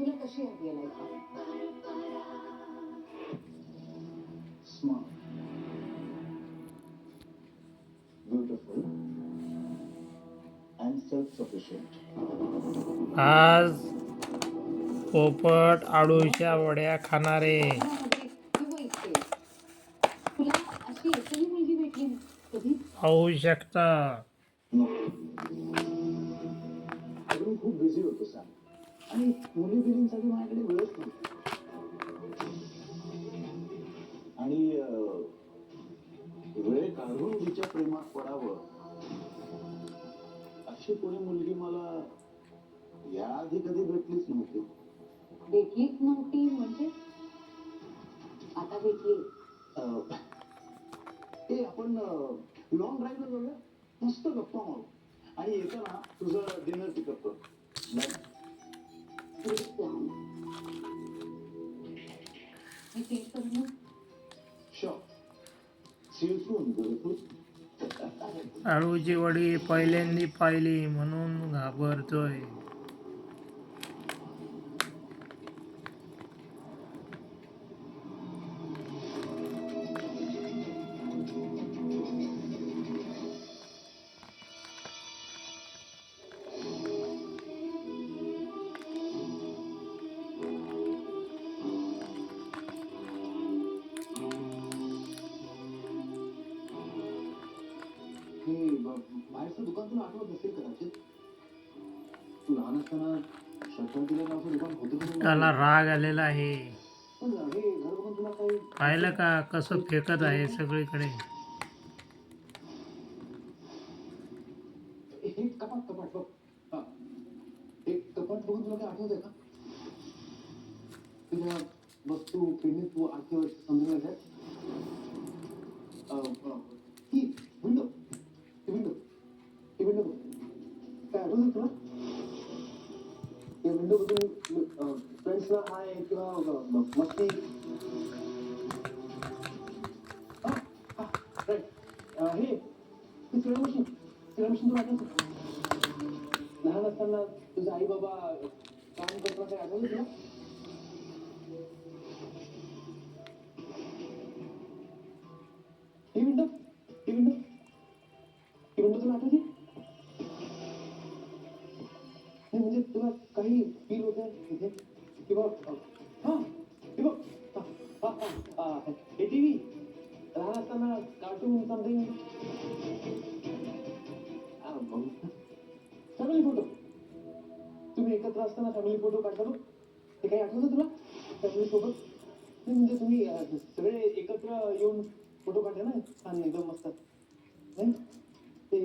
तुला कशी हवी आहे life? Smart, beautiful and self sufficient. आज पोपट आळूच्या वड्या खाणारे. कोकणामध्ये किंवा इथे तुला अशी एकही मुलगी भेटली कधी? होऊ शकता. अजून खूप बिझी होतो सॅम, आणि मुली बिलींसाठी माझ्याकडे वेळच नव्हता. आणि वेळ काढून तिच्या प्रेमात पडावं अशी कोणी मुलगी मला याआधी कधी भेटलीच नव्हती. भेटलीच नव्हती म्हणजे आता भेटली. ते आपण लॉंग ड्राईव्हला जाऊया, मस्त गप्पा मारू, आणि येताना तुझं डिनर पिकअप कर. प्लॅन मी ते करू. Sure. See you soon beautiful. आळूची वडी पहिल्यांदी पाहिली म्हणून घाबरतोय. हे बाहेरचं दुकान तुला आठवत नसेल कदाचित. तू लहान असताना शटल दिलं असं दुकान होतं की नाही? त्याला राग आलेला आहे. पण हे घर बघून तुला काही पाहिलं का कसं फेकत आहे सगळीकडे. हे कपाट बघ. हा, हे कपाट बघून तुला काय आठवतंय का? तुझ्या वस्तू खेळणी तू आजच्या वर्षी समजून घ्यायच्या. ही विंडो काय आठवतं तुला? या विंडो बघून फ्रेंड्सला हाय किंवा मस्ती. हे सिलाई मशीन तुला आठवतं? लहान असताना तुझे आई बाबा काम करताना काय आठवतं तुला? ही विंडो तुला आठवते? नाही म्हणजे तुला काही फील होत इथे किंवा हा हे बघ. हे टीव्ही लहान असताना कार्टून समथिंग. फॅमिली फोटो तुम्ही एकत्र असताना फॅमिली फोटो काढता बघ. ते काही आठवतं तुला फॅमिली सोबत? नाही म्हणजे तुम्ही सगळे एकत्र येऊन फोटो काढले ना, छान एकदम मस्त. नाही ते